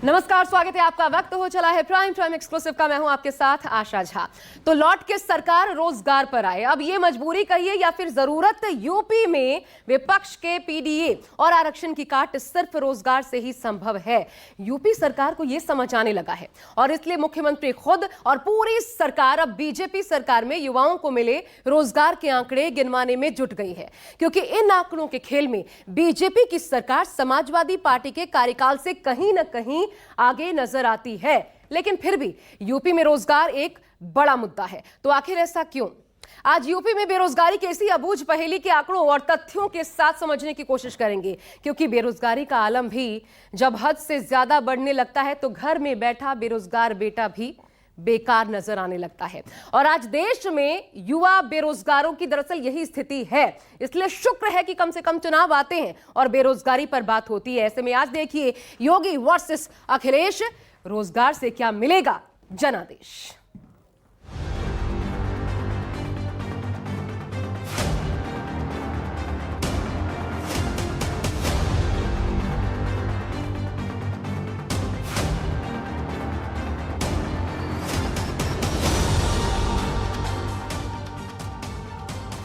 नमस्कार, स्वागत है आपका। वक्त हो चला है प्राइम एक्सक्लूसिव का। मैं हूं आपके साथ आशा झा। तो लौट के सरकार रोजगार पर आए। अब ये मजबूरी कहिए या फिर जरूरत। यूपी में विपक्ष के पीडीए और आरक्षण की काट सिर्फ रोजगार से ही संभव है। यूपी सरकार को यह समझ आने लगा है और इसलिए मुख्यमंत्री खुद और पूरी सरकार अब बीजेपी सरकार में युवाओं को मिले रोजगार के आंकड़े गिनवाने में जुट गई है, क्योंकि इन आंकड़ों के खेल में बीजेपी की सरकार समाजवादी पार्टी के कार्यकाल से कहीं ना कहीं आगे नजर आती है। लेकिन फिर भी यूपी में रोजगार एक बड़ा मुद्दा है। तो आखिर ऐसा क्यों? आज यूपी में बेरोजगारी की इसी अबूझ पहेली के आंकड़ों और तथ्यों के साथ समझने की कोशिश करेंगे, क्योंकि बेरोजगारी का आलम भी जब हद से ज्यादा बढ़ने लगता है तो घर में बैठा बेरोजगार बेटा भी बेकार नजर आने लगता है। और आज देश में युवा बेरोजगारों की दरअसल यही स्थिति है। इसलिए शुक्र है कि कम से कम चुनाव आते हैं और बेरोजगारी पर बात होती है। ऐसे में आज देखिए योगी वर्सेस अखिलेश, रोजगार से क्या मिलेगा जनादेश।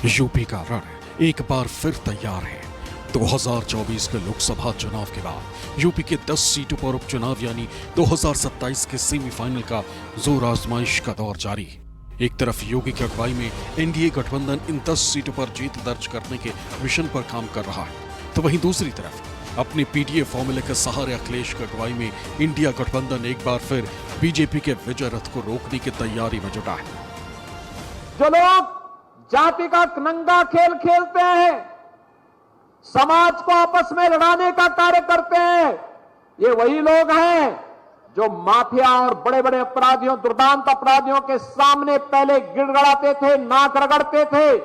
यूपी का रण एक बार फिर तैयार है। 2024 के लोकसभा चुनाव के बाद यूपी के 10 सीटों पर उपचुनाव यानी 2027 के सेमीफाइनल का जोर आजमाइश का दौर जारी। एक तरफ योगी की अगुवाई में एनडीए गठबंधन इन 10 सीटों पर जीत दर्ज करने के मिशन पर काम कर रहा है, तो वहीं दूसरी तरफ अपने पीडीए फॉर्मूले के सहारे अखिलेश की अगुवाई में इंडिया गठबंधन एक बार फिर बीजेपी के विजय रथ को रोकने की तैयारी में जुटा है। जो लोग जाति का नंगा खेल खेलते हैं, समाज को आपस में लड़ाने का कार्य करते हैं, ये वही लोग हैं जो माफिया और बड़े बड़े अपराधियों, दुर्दांत अपराधियों के सामने पहले गिड़गड़ाते थे, नाक रगड़ते थे,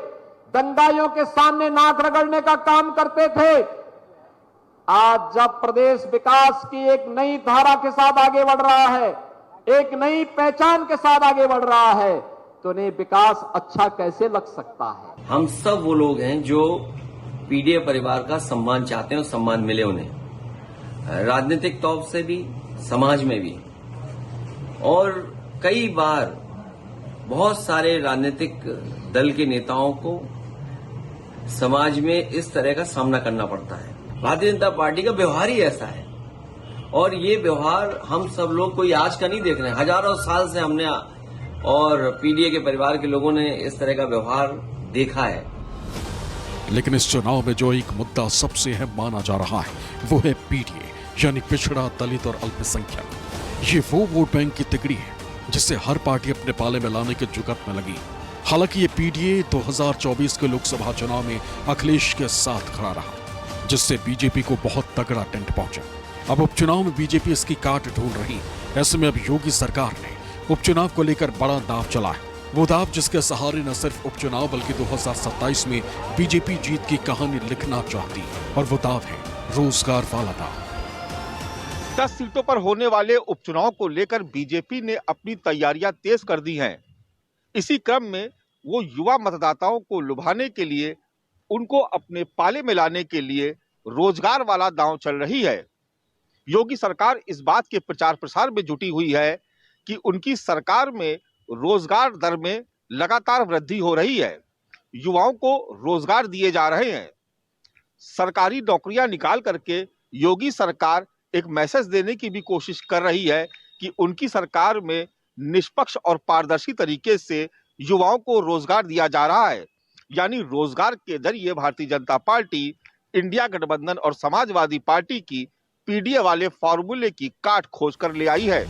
दंगाइयों के सामने नाक रगड़ने का काम करते थे। आज जब प्रदेश विकास की एक नई धारा के साथ आगे बढ़ रहा है, एक नई पहचान के साथ आगे बढ़ रहा है, तो उन्हें विकास अच्छा कैसे लग सकता है? हम सब वो लोग हैं जो पीडीए परिवार का सम्मान चाहते हैं और सम्मान मिले उन्हें, राजनीतिक तौर से भी, समाज में भी। और कई बार बहुत सारे राजनीतिक दल के नेताओं को समाज में इस तरह का सामना करना पड़ता है। भारतीय जनता पार्टी का व्यवहार ही ऐसा है और ये व्यवहार हम सब लोग कोई आज का नहीं देख रहे हैं। हजारों साल से हमने और पीडीए के परिवार के लोगों ने इस तरह का व्यवहार देखा है। लेकिन इस चुनाव में जो एक मुद्दा सबसे अहम माना जा रहा है वो है पीडीए यानी पिछड़ा, दलित और अल्पसंख्यक। ये वो वोट बैंक की तिकड़ी है जिसे हर पार्टी अपने पाले में लाने के जुगत में लगी। हालांकि ये पीडीए 2024 के लोकसभा चुनाव में अखिलेश के साथ खड़ा रहा, जिससे बीजेपी को बहुत तगड़ा टेंट पहुंचा। अब उपचुनाव में बीजेपी इसकी काट ढूंढ रही। ऐसे में अब योगी सरकार ने उपचुनाव को लेकर बड़ा दांव चला है। वो दांव जिसके सहारे न सिर्फ उपचुनाव बल्कि 2027 में बीजेपी जीत की कहानी लिखना चाहती है, और वो दांव है रोजगार वाला दांव। 10 सीटों पर होने वाले उपचुनाव को लेकर बीजेपी ने अपनी तैयारियां तेज कर दी हैं। इसी क्रम में वो युवा मतदाताओं को लुभाने के लिए, उनको अपने पाले में लाने के लिए रोजगार वाला दांव चल रही है। योगी सरकार इस बात के प्रचार प्रसार में जुटी हुई है कि उनकी सरकार में रोजगार दर में लगातार वृद्धि हो रही है, युवाओं को रोजगार दिए जा रहे हैं। सरकारी नौकरियां निकाल करके योगी सरकार एक मैसेज देने की भी कोशिश कर रही है कि उनकी सरकार में निष्पक्ष और पारदर्शी तरीके से युवाओं को रोजगार दिया जा रहा है। यानी रोजगार के जरिए भारतीय जनता पार्टी, इंडिया गठबंधन और समाजवादी पार्टी की पीडीए वाले फॉर्मूले की काट खोज कर ले आई है।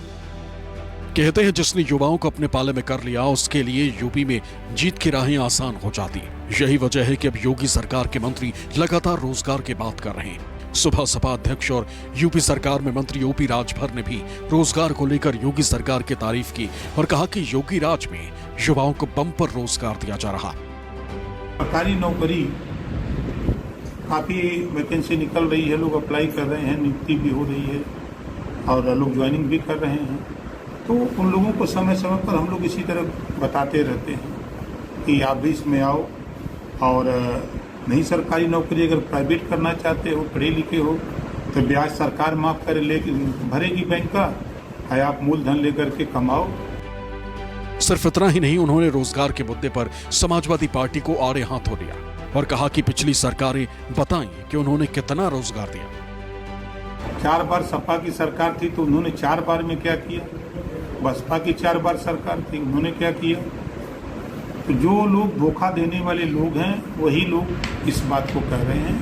कहते हैं जिसने युवाओं को अपने पाले में कर लिया उसके लिए यूपी में जीत की राहें आसान हो जाती। यही वजह है कि अब योगी सरकार के मंत्री लगातार रोजगार की बात कर रहे हैं। सुबह सपा अध्यक्ष और यूपी सरकार में मंत्री ओपी राजभर ने भी रोजगार को लेकर योगी सरकार की तारीफ की और कहा कि योगी राज में युवाओं को बम्पर रोजगार दिया जा रहा। सरकारी नौकरी काफी वैकेंसी निकल रही है, लोग अप्लाई कर रहे हैं, नियुक्ति भी हो रही है और लोग ज्वाइनिंग भी कर रहे हैं। तो उन लोगों को समय समय पर हम लोग इसी तरह बताते रहते हैं कि आप भी इसमें आओ, और नहीं सरकारी नौकरी अगर प्राइवेट करना चाहते हो, पढ़े लिखे हो, तो ब्याज सरकार माफ करे लेके भरेगी बैंक का, है आप मूलधन लेकर के कमाओ। सिर्फ इतना ही नहीं, उन्होंने रोजगार के मुद्दे पर समाजवादी पार्टी को आड़े हाथों लिया और कहा कि पिछली सरकारें बताएं कि उन्होंने कितना रोजगार दिया। 4 बार सपा की सरकार थी तो उन्होंने 4 बार में क्या किया, बसपा की 4 बार सरकार थी, उन्होंने क्या किया। तो जो लोग धोखा देने वाले लोग हैं वही लोग इस बात को कह रहे हैं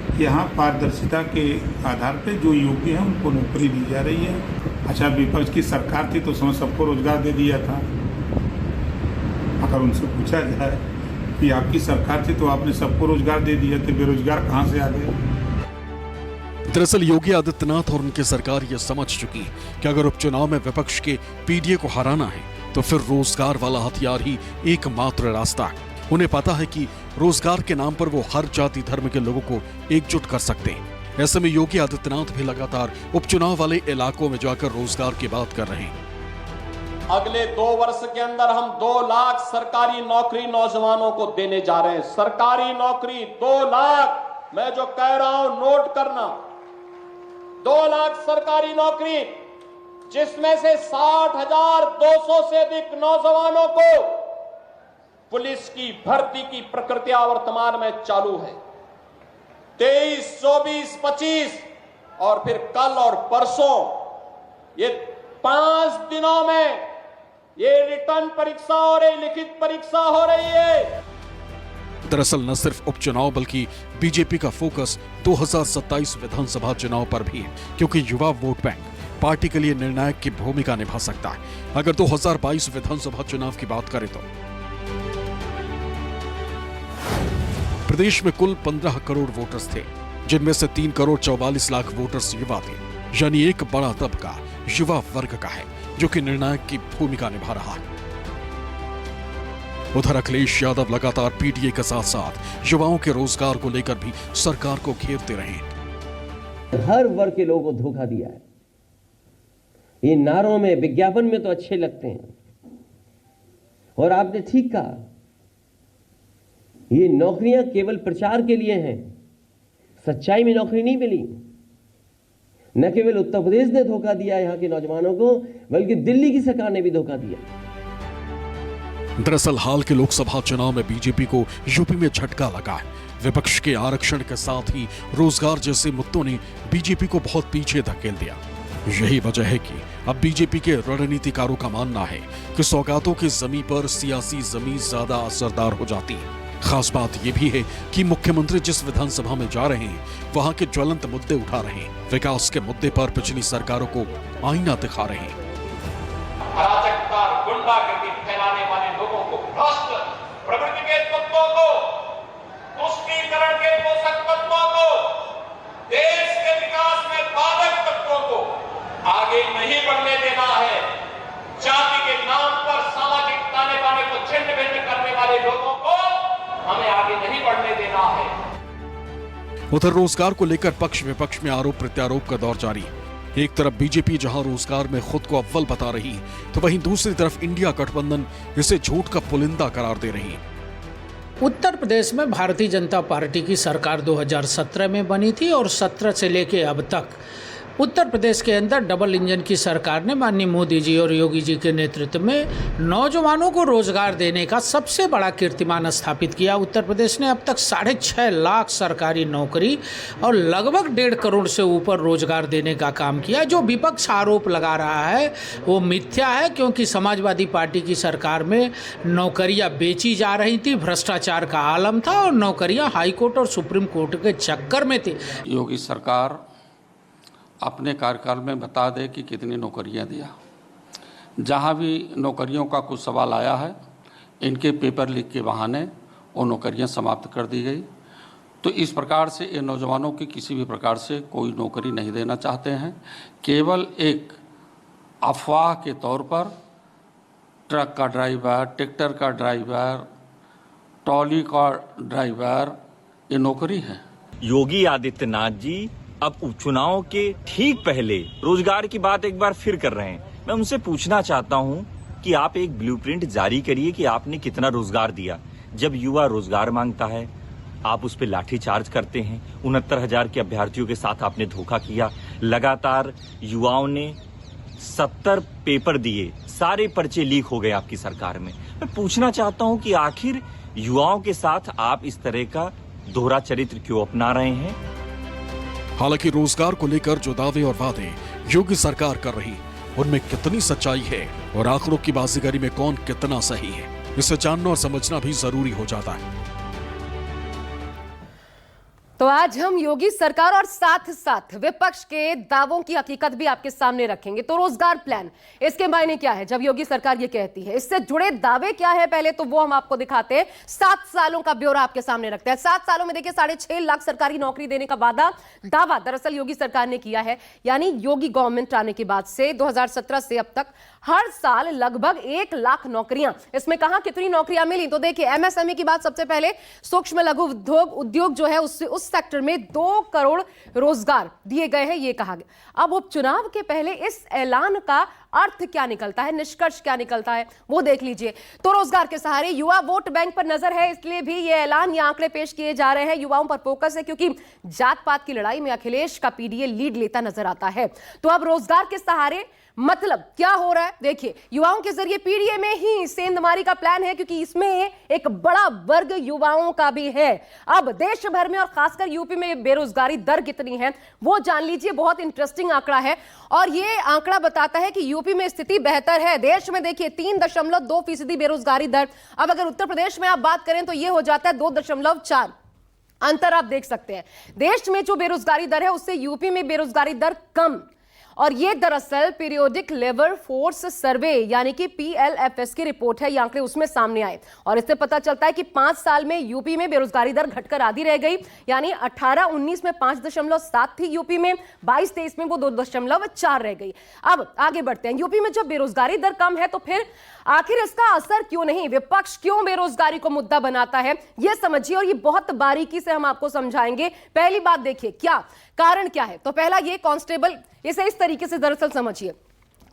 कि यहाँ पारदर्शिता के आधार पे जो योग्य हैं उनको नौकरी दी जा रही है। अच्छा, विपक्ष की सरकार थी तो उसने सबको रोजगार दे दिया था। अगर उनसे पूछा जाए कि आपकी सरकार थी तो आपने सबको रोजगार दे दिया, तो बेरोजगार कहाँ से आ गए। दरअसल योगी आदित्यनाथ और उनकी सरकार ये समझ चुकी कि अगर उपचुनाव में विपक्ष के पीडीए को हराना है तो फिर रोजगार वाला हथियार ही एकमात्र रास्ता है। उन्हें पता है कि रोजगार के नाम पर वो हर जाति धर्म के लोगों को एकजुट कर सकते हैं। ऐसे में योगी आदित्यनाथ भी लगातार उपचुनाव वाले इलाकों में जाकर रोजगार की बात कर रहे हैं। अगले 2 वर्ष के अंदर हम 2 लाख सरकारी नौकरी नौजवानों को देने जा रहे हैं। सरकारी नौकरी 2 लाख, मैं जो कह रहा हूं नोट करना, 2 लाख सरकारी नौकरी, जिसमें से 60,200 से अधिक नौजवानों को पुलिस की भर्ती की प्रक्रिया वर्तमान में चालू है। 23, 24, 25 और फिर कल और परसों ये 5 दिनों में ये रिटर्न परीक्षा हो रही, लिखित परीक्षा हो रही है। दरअसल न सिर्फ उपचुनाव बल्कि बीजेपी का फोकस 2027 विधानसभा चुनाव पर भी है, क्योंकि युवा वोट बैंक पार्टी के लिए निर्णायक की भूमिका निभा सकता है। अगर 2022 विधानसभा चुनाव की बात करें तो प्रदेश में कुल 15 करोड़ वोटर्स थे, जिनमें से 3 करोड़ 44 लाख वोटर्स युवा थे, यानी एक बड़ा तबका युवा वर्ग का है जो कि निर्णायक की भूमिका निभा रहा है। उधर अखिलेश यादव लगातार पीडीए के साथ साथ युवाओं के रोजगार को लेकर भी सरकार को घेरते रहे हैं। हर वर्ग के लोगों को धोखा दिया है। ये नारों में, विज्ञापन में तो अच्छे लगते हैं, और आपने ठीक कहा, ये नौकरियां केवल प्रचार के लिए हैं। सच्चाई में नौकरी नहीं मिली। न केवल उत्तर प्रदेश ने धोखा दिया यहां के नौजवानों को, बल्कि दिल्ली की सरकार ने भी धोखा दिया। दरअसल हाल के लोकसभा चुनाव में बीजेपी को यूपी में झटका लगा है। विपक्ष के आरक्षण के साथ ही रोजगार जैसे मुद्दों ने बीजेपी को बहुत पीछे धकेल दिया। यही वजह है कि अब बीजेपी के रणनीतिकारों का मानना है कि सौगातों की जमीन पर सियासी जमीन ज्यादा असरदार हो जाती है। खास बात यह भी है कि मुख्यमंत्री जिस विधानसभा में जा रहे हैं वहां के ज्वलंत मुद्दे उठा रहे हैं। विकास के मुद्दे पर पिछली सरकारों को आईना दिखा रहे हैं। अराजकता, गुंडागर्दी फैलाने वाले लोगों को, भ्रष्ट प्रवृत्ति के तत्वों को, तुष्टीकरण के पोषक तत्वों को, देश के विकास में बाधक तत्वों को आगे नहीं बढ़ने देना है। जाति के नाम पर सामाजिक ताने बाने को छिन्न भिन्न करने वाले लोगों को हमें आगे नहीं बढ़ने देना है। उधर रोजगार को लेकर पक्ष विपक्ष में आरोप प्रत्यारोप का दौर जारी है। एक तरफ बीजेपी जहां रोजगार में खुद को अव्वल बता रही तो वहीं दूसरी तरफ इंडिया गठबंधन इसे झूठ का पुलिंदा करार दे रही है। उत्तर प्रदेश में भारतीय जनता पार्टी की सरकार 2017 में बनी थी और 17 से लेके अब तक उत्तर प्रदेश के अंदर डबल इंजन की सरकार ने माननीय मोदी जी और योगी जी के नेतृत्व में नौजवानों को रोजगार देने का सबसे बड़ा कीर्तिमान स्थापित किया। उत्तर प्रदेश ने अब तक 6.5 लाख सरकारी नौकरी और लगभग 1.5 करोड़ से ऊपर रोजगार देने का काम किया। जो विपक्ष आरोप लगा रहा है वो मिथ्या है, क्योंकि समाजवादी पार्टी की सरकार में नौकरियां बेची जा रही थी, भ्रष्टाचार का आलम था और नौकरियां हाईकोर्ट और सुप्रीम कोर्ट के चक्कर में थी। योगी सरकार अपने कार्यकाल में बता दे कि कितनी नौकरियां दिया। जहां भी नौकरियों का कुछ सवाल आया है, इनके पेपर लीक के बहाने वो नौकरियां समाप्त कर दी गई। तो इस प्रकार से ये नौजवानों की किसी भी प्रकार से कोई नौकरी नहीं देना चाहते हैं। केवल एक अफवाह के तौर पर ट्रक का ड्राइवर, ट्रैक्टर का ड्राइवर, ट्रॉली का ड्राइवर ये नौकरी है। योगी आदित्यनाथ जी अब उपचुनाव के ठीक पहले रोजगार की बात एक बार फिर कर रहे हैं। मैं उनसे पूछना चाहता हूं कि आप एक ब्लूप्रिंट जारी करिए कि आपने कितना रोजगार दिया। जब युवा रोजगार मांगता है आप उस पर लाठीचार्ज करते हैं। 69,000 के अभ्यर्थियों के साथ आपने धोखा किया। लगातार युवाओं ने 70 पेपर दिए, सारे पर्चे लीक हो गए आपकी सरकार में। मैं पूछना चाहता हूं कि आखिर युवाओं के साथ आप इस तरह का दोहरा चरित्र क्यों अपना रहे हैं? हालांकि रोजगार को लेकर जो दावे और वादे योगी सरकार कर रही, उनमें कितनी सच्चाई है और आंकड़ों की बाजीगरी में कौन कितना सही है, इसे जानना और समझना भी जरूरी हो जाता है। तो आज हम योगी सरकार और साथ साथ विपक्ष के दावों की हकीकत भी आपके सामने रखेंगे। तो रोजगार प्लान, इसके मायने क्या है जब योगी सरकार ये कहती है, इससे जुड़े दावे क्या है, पहले तो वो हम आपको दिखाते हैं। 7 सालों का ब्यौरा आपके सामने रखते हैं। 7 सालों में देखिए 6.5 लाख सरकारी नौकरी देने का दावा दरअसल योगी सरकार ने किया है। यानी योगी गवर्नमेंट आने के बाद से 2017 से अब तक हर साल लगभग 1 लाख नौकरियां। इसमें कहां कितनी नौकरियां मिली, तो देखिए एमएसएमई की बात सबसे पहले, सूक्ष्म लघु उद्योग जो है उस सेक्टर में 2 करोड़ रोजगार दिए गए हैं, ये कहा गया। अब उपचुनाव के पहले इस ऐलान का अर्थ क्या निकलता है, निष्कर्ष क्या निकलता है, वो देख लीजिए। तो रोजगार के सहारे युवा वोट बैंक पर नजर है, इसलिए भी ये ऐलान, ये आंकड़े पेश किए जा रहे हैं। युवाओं पर फोकस है क्योंकि जात पात की लड़ाई में अखिलेश का पीडीए लीड लेता नजर आता है। तो अब रोजगार के सहारे मतलब क्या हो रहा है, देखिए युवाओं के जरिए पीडीए में ही सेंधमारी का प्लान है, क्योंकि इसमें एक बड़ा वर्ग युवाओं का भी है। अब देश भर में और खासकर यूपी में बेरोजगारी दर कितनी है वो जान लीजिए। बहुत इंटरेस्टिंग आंकड़ा है और ये आंकड़ा बताता है कि यूपी में स्थिति बेहतर है। देश में देखिए 3.2% बेरोजगारी दर। अब अगर उत्तर प्रदेश में आप बात करें तो यह हो जाता है 2.4। अंतर आप देख सकते हैं। देश में जो बेरोजगारी दर है उससे यूपी में बेरोजगारी दर कम। और ये दरअसल पीरियोडिक लेबर फोर्स सर्वे यानी कि पीएलएफएस की रिपोर्ट है, ये आंकड़े उसमें सामने आए और इससे पता चलता है कि 5 साल में यूपी में बेरोजगारी दर घटकर आधी रह गई। यानी 18-19 में 5.7 थी यूपी में, 22-23 में वो 2.4 रह गई। अब आगे बढ़ते हैं। यूपी में जब बेरोजगारी दर कम है तो फिर आखिर इसका असर क्यों नहीं, विपक्ष क्यों बेरोजगारी को मुद्दा बनाता है, यह समझिए और ये बहुत बारीकी से हम आपको समझाएंगे। पहली बात देखिए क्या कारण क्या है। तो पहला ये कांस्टेबल, इसे इस तरीके से दरअसल समझिए।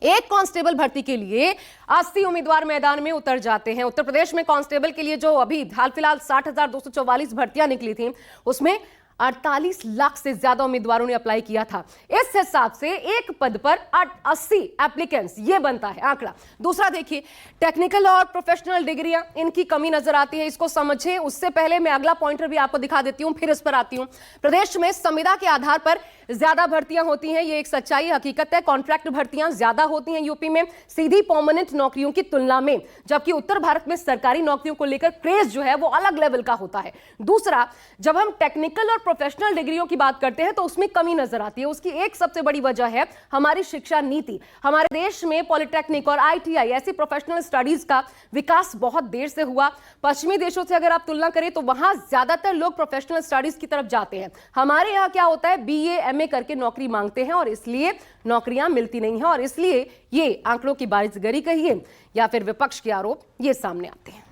एक कांस्टेबल भर्ती के लिए 80 उम्मीदवार मैदान में उतर जाते हैं। उत्तर प्रदेश में कांस्टेबल के लिए जो अभी हाल फिलहाल 60,244 भर्तियां निकली थी उसमें 48 लाख से ज्यादा उम्मीदवारों ने अप्लाई किया था। इस हिसाब से एक पद पर 80 एप्लीकेंट्स, ये बनता है आंकड़ा। दूसरा देखिए टेक्निकल और प्रोफेशनल डिग्रियां, इनकी कमी नजर आती है, इसको समझिए। उससे पहले मैं अगला पॉइंटर भी आपको दिखा देती हूं, फिर इस पर आती हूं। प्रदेश में संविदा के आधार पर ज्यादा भर्तियां होती हैं, ये एक सच्चाई हकीकत है। कॉन्ट्रैक्ट भर्तियां ज्यादा होती हैं यूपी में सीधी परमानेंट नौकरियों की तुलना में, जबकि उत्तर भारत में सरकारी नौकरियों को लेकर क्रेज जो है वो अलग लेवल का होता है। दूसरा, जब हम टेक्निकल और प्रोफेशनल डिग्रियों की बात करते हैं तो उसमें कमी नजर आती है। उसकी एक सबसे बड़ी वजह है हमारी शिक्षा नीति। हमारे देश में पॉलिटेक्निक और आईटीआई ऐसी प्रोफेशनल स्टडीज का विकास बहुत देर से हुआ। पश्चिमी देशों से अगर आप तुलना करें तो वहां ज्यादातर लोग प्रोफेशनल स्टडीज की तरफ जाते हैं। हमारे यहां क्या होता है, बीए एमए करके नौकरी मांगते हैं और इसलिए नौकरियां मिलती नहीं हैं और इसलिए ये आंकड़ों की बारीजगरी कहिए या फिर विपक्ष के आरोप ये सामने आते हैं।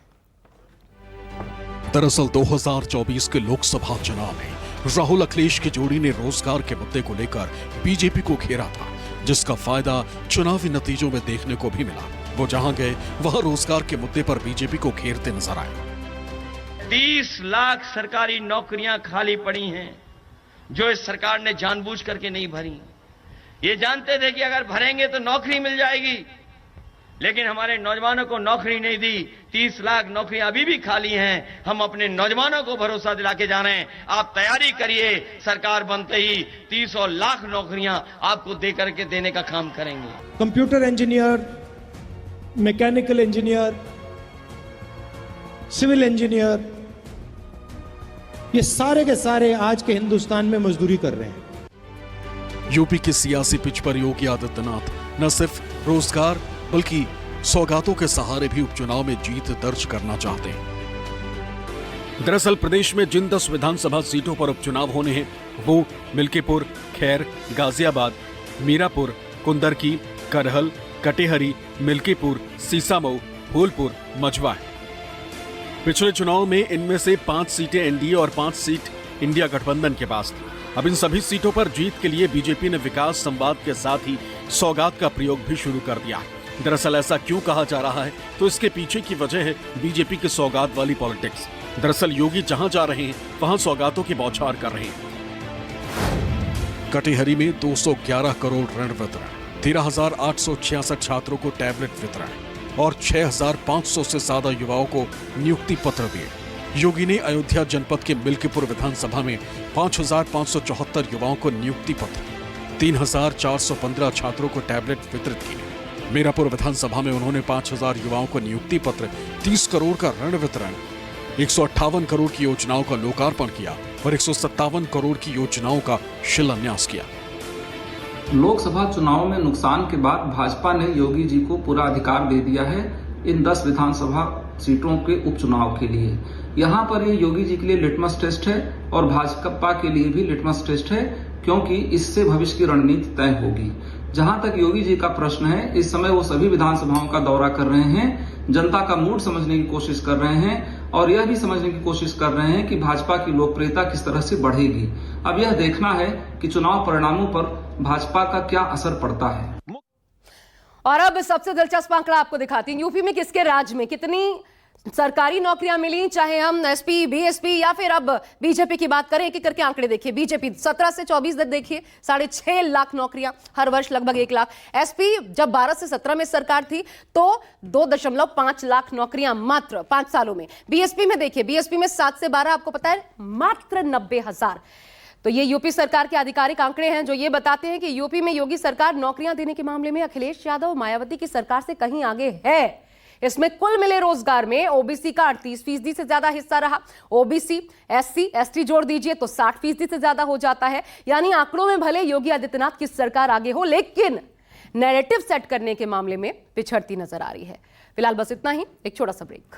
दरअसल 2024 के लोकसभा चुनाव में राहुल अखिलेश की जोड़ी ने रोजगार के मुद्दे को लेकर बीजेपी को घेरा था, जिसका फायदा चुनावी नतीजों में देखने को भी मिला। वो जहां गए वहां रोजगार के मुद्दे पर बीजेपी को घेरते नजर आए। 30 लाख सरकारी नौकरियां खाली पड़ी हैं जो इस सरकार ने जानबूझ करके नहीं भरी। ये जानते थे कि अगर भरेंगे तो नौकरी मिल जाएगी, लेकिन हमारे नौजवानों को नौकरी नहीं दी। 30 लाख नौकरियां अभी भी खाली हैं। हम अपने नौजवानों को भरोसा दिला के जा रहे हैं, आप तैयारी करिए, सरकार बनते ही 30 लाख नौकरियां आपको दे करके देने का काम करेंगे। Computer engineer, mechanical engineer, civil engineer, ये सारे के सारे आज के हिंदुस्तान में मजदूरी कर रहे हैं। यूपी के सियासी पिच पर योगी आदित्यनाथ न सिर्फ रोजगार बल्कि सौगातों के सहारे भी उपचुनाव में जीत दर्ज करना चाहते हैं। दरअसल प्रदेश में जिन 10 विधानसभा सीटों पर उपचुनाव होने हैं वो मिल्कीपुर, खैर, गाजियाबाद, मीरापुर, कुंदरकी, करहल, कटेहरी, मिल्कीपुर, सीसामऊ, फूलपुर, मझवा है। पिछले चुनाव में इनमें से 5 सीटें एनडीए और 5 सीट इंडिया गठबंधन के पास थी। अब इन सभी सीटों पर जीत के लिए बीजेपी ने विकास संवाद के साथ ही सौगात का प्रयोग भी शुरू कर दिया है। दरअसल ऐसा क्यों कहा जा रहा है, तो इसके पीछे की वजह है बीजेपी की सौगात वाली पॉलिटिक्स। दरअसल योगी जहां जा रहे हैं वहां सौगातों की बौछार कर रहे हैं। कटिहरी में 211 करोड़ ऋण वितरण, 13,866 छात्रों को टैबलेट वितरण और 6,500 से ज्यादा युवाओं को नियुक्ति पत्र दिए। योगी ने अयोध्या जनपद के मिल्कीपुर विधानसभा में 5,574 युवाओं को नियुक्ति पत्र, 3,415 छात्रों को टैबलेट वितरित किए। मीरापुर विधानसभा में उन्होंने 5,000 युवाओं को नियुक्ति पत्र, 30 करोड़ का ऋण वितरण, 158 करोड़ की योजनाओं का लोकार्पण किया और 157 करोड़ की योजनाओं का शिलान्यास किया। लोकसभा चुनाव में नुकसान के बाद भाजपा ने योगी जी को पूरा अधिकार दे दिया है इन 10 विधानसभा सीटों के उपचुनाव के लिए। यहाँ पर ये योगी जी के लिए लिटमस टेस्ट है और भाजपा के लिए भी लिटमस टेस्ट है, क्योंकि इससे भविष्य की रणनीति तय होगी। जहां तक योगी जी का प्रश्न है, इस समय वो सभी विधानसभाओं का दौरा कर रहे हैं, जनता का मूड समझने की कोशिश कर रहे हैं और यह भी समझने की कोशिश कर रहे हैं कि भाजपा की लोकप्रियता किस तरह से बढ़ेगी। अब यह देखना है कि चुनाव परिणामों पर भाजपा का क्या असर पड़ता है। और अब सबसे दिलचस्प आंकड़ा आपको दिखाती हूं, यूपी में किसके राज में कितनी सरकारी नौकरियां मिली, चाहे हम एसपी, बीएसपी या फिर अब बीजेपी की बात करें। एक एक करके आंकड़े देखिए। बीजेपी 17 से 24 तक देखिए 6.5 लाख नौकरियां, हर वर्ष लगभग 1 लाख। एसपी जब 12 से 17 में सरकार थी तो 2.5 लाख नौकरियां मात्र 5 सालों में। बीएसपी में देखिए, बीएसपी में 7 से 12 आपको पता है मात्र 90,000। तो ये यूपी सरकार के आधिकारिक आंकड़े हैं जो ये बताते हैं कि यूपी में योगी सरकार नौकरियां देने के मामले में अखिलेश यादव मायावती की सरकार से कहीं आगे है। इसमें कुल मिले रोजगार में ओबीसी का 38% से ज्यादा हिस्सा रहा। ओबीसी, एससी, एसटी जोड़ दीजिए तो 60% से ज्यादा हो जाता है। यानी आंकड़ों में भले योगी आदित्यनाथ की सरकार आगे हो, लेकिन नैरेटिव सेट करने के मामले में पिछड़ती नजर आ रही है। फिलहाल बस इतना ही, एक छोटा सा ब्रेक।